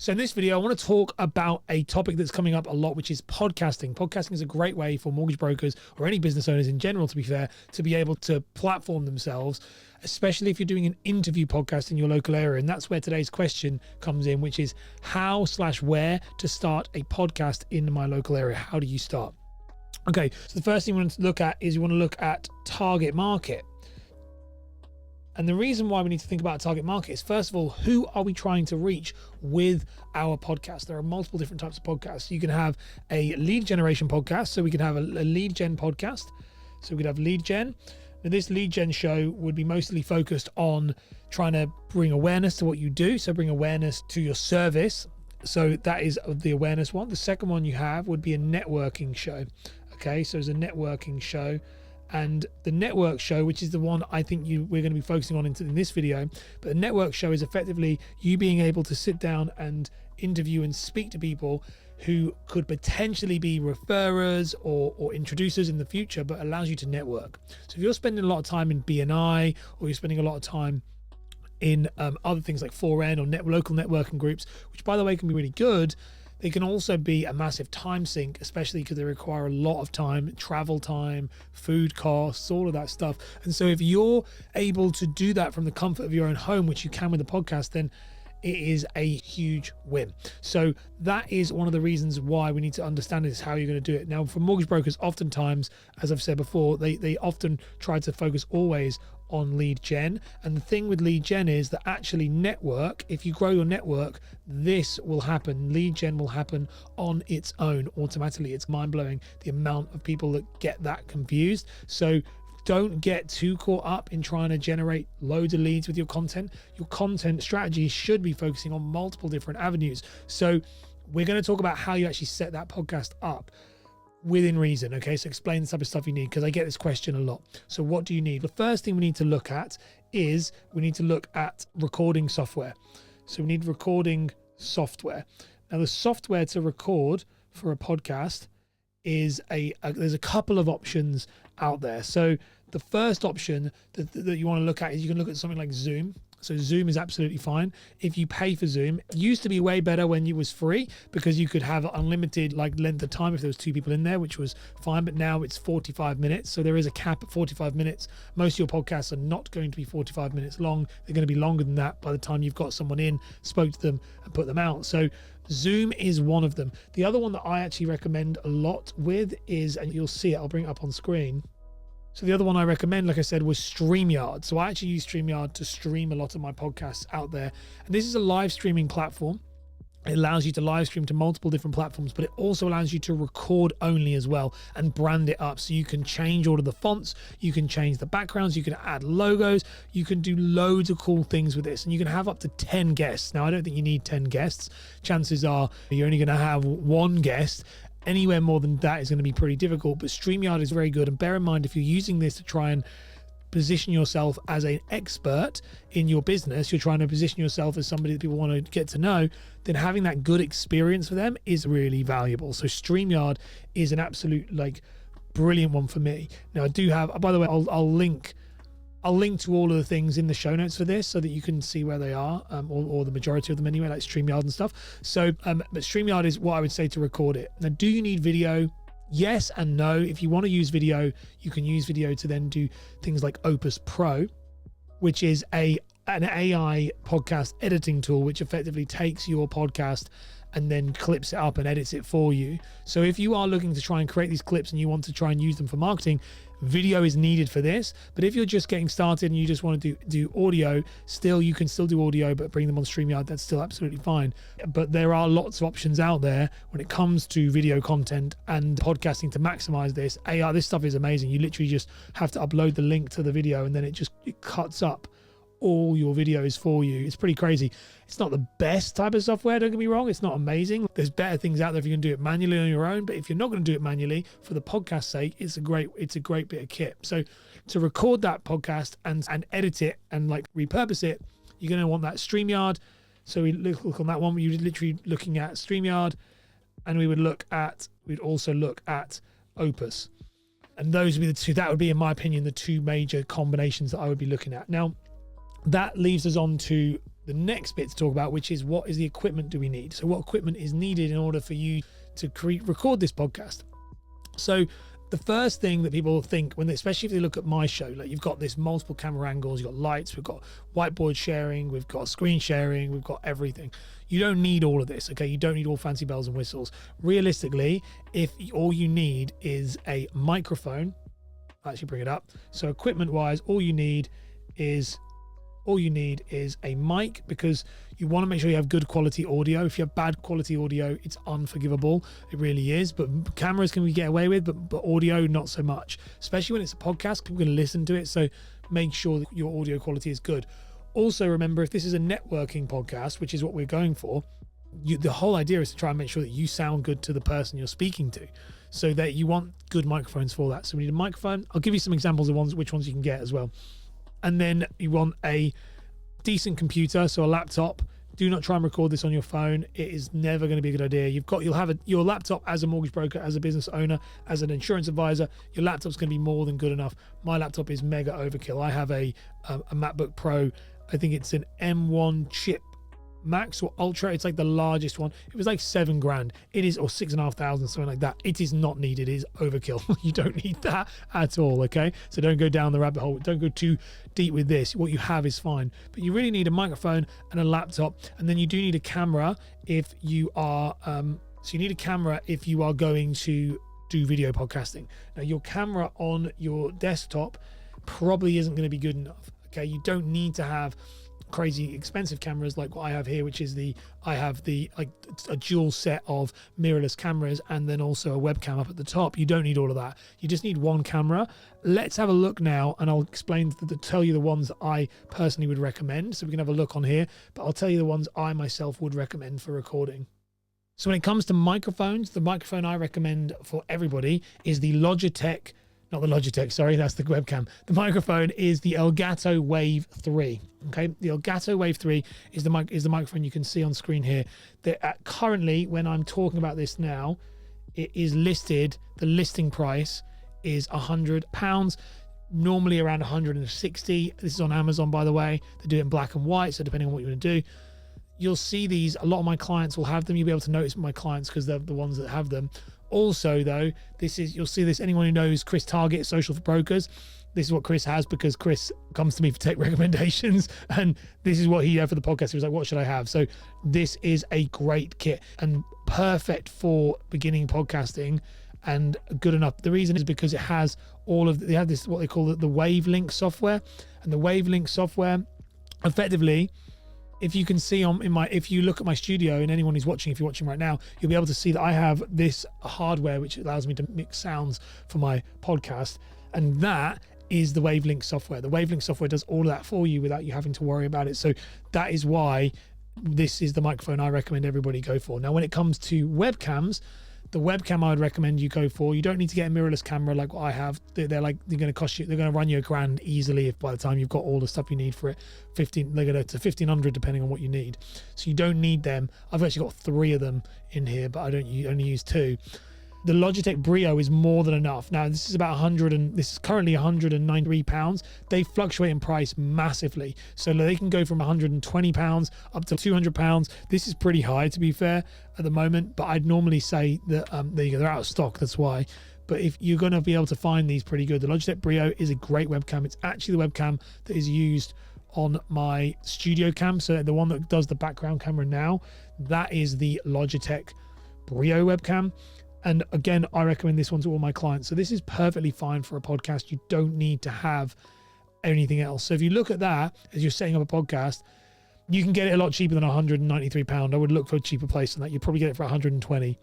So in this video, I want to talk about a topic that's coming up a lot, which is podcasting. Podcasting is a great way for mortgage brokers or any business owners in general, to be fair, to be able to platform themselves, especially if you're doing an interview podcast in your local area. And that's where today's question comes in, which is how/where to start a podcast in my local area. How do you start? Okay, so the first thing you want to look at is you want to look at target market. And the reason why we need to think about a target market is, first of all, who are we trying to reach with our podcast? There are multiple different types of podcasts. You can have a lead generation podcast. So we can have a lead gen podcast. So we could have lead gen. Now, this lead gen show would be mostly focused on trying to bring awareness to what you do. So bring awareness to your service. So that is the awareness one. The second one you have would be a networking show. Okay, so it's a networking show. And the network show, which is the one I think we're going to be focusing on in this video, but the network show is effectively you being able to sit down and interview and speak to people who could potentially be referrers or introducers in the future, but allows you to network. So if you're spending a lot of time in BNI, or you're spending a lot of time in other things like 4N or local networking groups, which by the way can be really good, they can also be a massive time sink, especially because they require a lot of time, travel time, food costs, all of that stuff. And so if you're able to do that from the comfort of your own home, which you can with the podcast, then it is a huge win. So that is one of the reasons why we need to understand is how you're going to do it. Now, for mortgage brokers, oftentimes, as I've said before, they often try to focus always on lead gen. And the thing with lead gen is that actually network, if you grow your network, this will happen. Lead gen will happen on its own automatically. It's mind-blowing the amount of people that get that confused. So don't get too caught up in trying to generate loads of leads with your content. Your content strategy should be focusing on multiple different avenues. So we're going to talk about how you actually set that podcast up within reason. Okay, so explain the type of stuff you need, because I get this question a lot. So what do you need? The first thing we need to look at is we need to look at recording software. So we need recording software. Now the software to record for a podcast is there's a couple of options out there. So the first option that you want to look at is you can look at something like Zoom. So Zoom is absolutely fine. If you pay for Zoom, it used to be way better when it was free, because you could have unlimited length of time if there was 2 people in there, which was fine. But now it's 45 minutes. So there is a cap at 45 minutes. Most of your podcasts are not going to be 45 minutes long. They're going to be longer than that by the time you've got someone in, spoke to them and put them out. So Zoom is one of them. The other one that I actually recommend a lot with is, and you'll see it, I'll bring it up on screen. So the other one I recommend, like I said, was StreamYard. So I actually use StreamYard to stream a lot of my podcasts out there. And this is a live streaming platform. It allows you to live stream to multiple different platforms, but it also allows you to record only as well and brand it up. So you can change all of the fonts, you can change the backgrounds, you can add logos, you can do loads of cool things with this. And you can have up to 10 guests. Now, I don't think you need 10 guests. Chances are you're only going to have one guest. Anywhere more than that is going to be pretty difficult, but StreamYard is very good. And bear in mind, if you're using this to try and position yourself as an expert in your business, you're trying to position yourself as somebody that people want to get to know, then having that good experience for them is really valuable. So StreamYard is an absolute brilliant one for me. Now I do have, by the way, I'll link to all of the things in the show notes for this so that you can see where they are, or the majority of them anyway, like StreamYard and stuff. So, but StreamYard is what I would say to record it. Now, do you need video? Yes and no. If you want to use video, you can use video to then do things like Opus Pro, which is an AI podcast editing tool, which effectively takes your podcast and then clips it up and edits it for you. So if you are looking to try and create these clips and you want to try and use them for marketing, video is needed for this. But if you're just getting started and you just want to do audio, you can still do audio, but bring them on StreamYard, that's still absolutely fine. But there are lots of options out there when it comes to video content and podcasting to maximize this. AI, this stuff is amazing. You literally just have to upload the link to the video and then it cuts up all your videos for you. It's pretty crazy. It's not the best type of software, don't get me wrong. It's not amazing. There's better things out there if you can do it manually on your own, but if you're not going to do it manually for the podcast sake, it's a great bit of kit. So to record that podcast and edit it and repurpose it, you're going to want that StreamYard. So we look on that one. You're literally looking at StreamYard, and we'd also look at Opus. And those would be the two. That would be, in my opinion, the two major combinations that I would be looking at. Now, that leaves us on to the next bit to talk about, which is what is the equipment do we need? So what equipment is needed in order for you to record this podcast? So the first thing that people think when especially if they look at my show, like you've got this multiple camera angles, you've got lights, we've got whiteboard sharing, we've got screen sharing, we've got everything. You don't need all of this, okay? You don't need all fancy bells and whistles. Realistically, if all you need is a microphone, I'll actually bring it up. So equipment wise, all you need is a mic, because you want to make sure you have good quality audio. If you have bad quality audio, it's unforgivable. It really is. But cameras can we get away with, but audio, not so much. Especially when it's a podcast, people can listen to it. So make sure that your audio quality is good. Also, remember, if this is a networking podcast, which is what we're going for, the whole idea is to try and make sure that you sound good to the person you're speaking to. So that you want good microphones for that. So we need a microphone. I'll give you some examples of which ones you can get as well. And then you want a decent computer, so a laptop. Do not try and record this on your phone. It is never going to be a good idea. You'll have your laptop as a mortgage broker, as a business owner, as an insurance advisor. Your laptop's going to be more than good enough. My laptop is mega overkill. I have a MacBook Pro. I think it's an M1 chip Max or Ultra. It's like the largest one. It was like $7,000. It is, or 6,500, something like that. It is not needed. It is overkill. You don't need that at all. Okay, so don't go down the rabbit hole. Don't go too deep with this. What you have is fine, but you really need a microphone and a laptop, and then you do need a camera if you are. So you need a camera if you are going to do video podcasting. Now your camera on your desktop probably isn't going to be good enough. Okay, you don't need to have crazy expensive cameras like what I have here, which is I have a dual set of mirrorless cameras and then also a webcam up at the top. You don't need all of that. You just need one camera. Let's have a look now, and I'll tell you the ones that I personally would recommend. So we can have a look on here, but I'll tell you the ones I myself would recommend for recording. So when it comes to microphones, the microphone I recommend for everybody is the Logitech. Not the Logitech, sorry, that's the webcam. The microphone is the Elgato Wave 3. Okay, the Elgato Wave 3 is the microphone you can see on screen here. Currently, when I'm talking about this now, it is listed. The listing price is £100. Normally around 160. This is on Amazon, by the way. They do it in black and white, so depending on what you want to do. You'll see these. A lot of my clients will have them. You'll be able to notice my clients because they're the ones that have them. Also, though, you'll see this. Anyone who knows Chris Target, Social for Brokers, this is what Chris has, because Chris comes to me for tech recommendations, and this is what he had for the podcast. He was like, "What should I have?" So this is a great kit and perfect for beginning podcasting and good enough. The reason is because it has they have this what they call the Wavelink software, and the Wavelink software, effectively, if you can see if you look at my studio, and anyone who's watching, if you're watching right now, you'll be able to see that I have this hardware which allows me to mix sounds for my podcast, and that is the Wavelink software. The Wavelink software does all of that for you without you having to worry about it. So that is why this is the microphone I recommend everybody go for. Now, when it comes to webcams, the webcam I would recommend you go for, you don't need to get a mirrorless camera like what I have. They're going to cost you, they're going to run you $1,000 easily if by the time you've got all the stuff you need for it. They're going to $1,500 depending on what you need. So you don't need them. I've actually got 3 of them in here, but I only use 2. The Logitech Brio is more than enough. Now this is this is currently £193. They fluctuate in price massively. So they can go from £120 up to £200. This is pretty high, to be fair, at the moment, but I'd normally say that they're out of stock, that's why. But if you're going to be able to find these pretty good, the Logitech Brio is a great webcam. It's actually the webcam that is used on my studio cam. So the one that does the background camera now, that is the Logitech Brio webcam. And again, I recommend this one to all my clients. So this is perfectly fine for a podcast. You don't need to have anything else. So if you look at that as you're setting up a podcast, you can get it a lot cheaper than £193. I would look for a cheaper place than that. You'd probably get it for 120.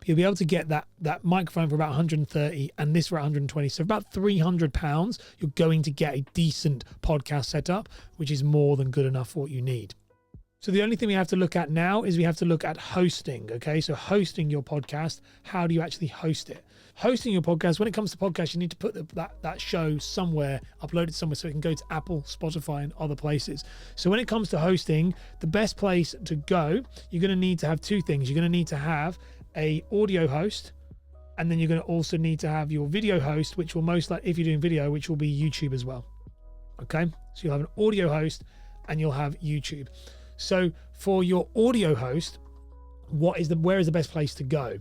You'll be able to get that microphone for about 130 and this for 120. So about £300, you're going to get a decent podcast setup, which is more than good enough for what you need. So the only thing we have to look at now is we have to look at hosting, okay? So hosting your podcast, how do you actually host it? Hosting your podcast, when it comes to podcasts, you need to put that show somewhere, upload it somewhere so it can go to Apple, Spotify, and other places. So when it comes to hosting, the best place to go, you're going to need to have 2 things. You're going to need to have a audio host, and then you're going to also need to have your video host, which will most likely, if you're doing video, which will be YouTube as well, okay? So you'll have an audio host and you'll have YouTube. So for your audio host, where is the best place to go?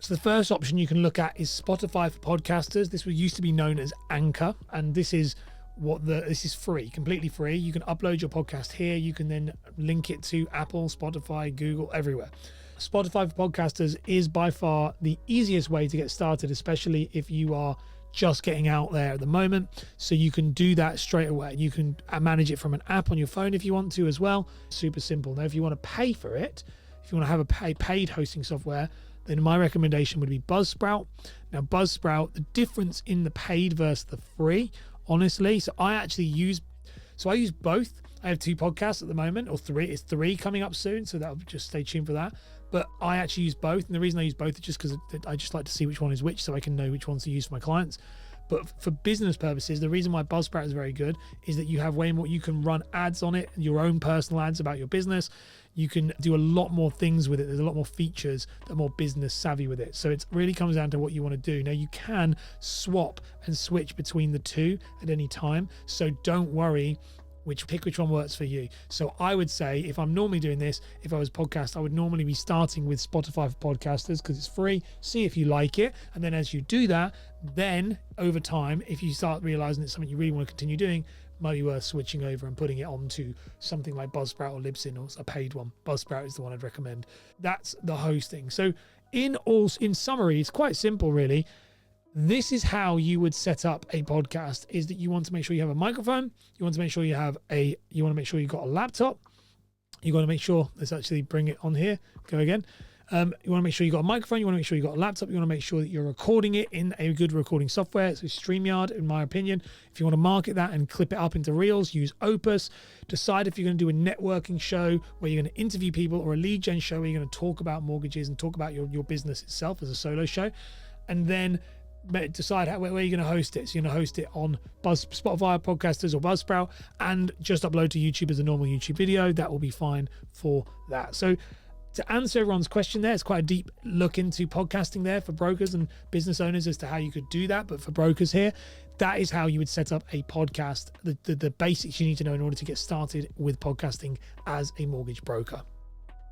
So the first option you can look at is Spotify for podcasters. This used to be known as Anchor, and this is free, completely free. You can upload your podcast here. You can then link it to Apple, Spotify, Google, everywhere. Spotify for podcasters is by far the easiest way to get started, especially if you are just getting out there at the moment. So you can do that straight away. You can manage it from an app on your phone if you want to as well. Super simple. Now, if you want to pay for it, if you want to have a paid hosting software, then my recommendation would be Buzzsprout. Now, Buzzsprout, the difference in the paid versus the free, honestly, I use both. I have 2 podcasts at the moment, or 3. It's 3 coming up soon, so that'll just stay tuned for that. But I actually use both, and the reason I use both is just because I just like to see which one is which, so I can know which ones to use for my clients. But for business purposes, the reason why Buzzsprout is very good is that you have way more. You can run ads on it, your own personal ads about your business. You can do a lot more things with it. There's a lot more features that are more business savvy with it. So it really comes down to what you want to do. Now, you can swap and switch between the two at any time. So don't worry. Pick which one works for you. So I would say, if I'm normally doing this, if I was podcast, I would normally be starting with Spotify for podcasters because it's free. See if you like it. And then as you do that, then over time, if you start realizing it's something you really want to continue doing, might be worth switching over and putting it onto something like Buzzsprout or Libsyn, or a paid one. Buzzsprout is the one I'd recommend. That's the hosting. So in summary, it's quite simple, really. This is how you would set up a podcast, is that you want to make sure you have a microphone. You want to make sure you want to make sure you've got a laptop. You got to make sure, let's actually bring it on here. Go again. You want to make sure you've got a microphone. You want to make sure you've got a laptop. You want to make sure that you're recording it in a good recording software. So StreamYard, in my opinion. If you want to market that and clip it up into Reels, use Opus. Decide if you're going to do a networking show where you're going to interview people, or a lead gen show where you're going to talk about mortgages and talk about your business itself as a solo show. And then decide where you're going to host it. So you're going to host it on Spotify, Podcasters, or Buzzsprout, and just upload to YouTube as a normal YouTube video. That will be fine for that. So to answer everyone's question there, it's quite a deep look into podcasting there for brokers and business owners as to how you could do that. But for brokers here, that is how you would set up a podcast, the basics you need to know in order to get started with podcasting as a mortgage broker.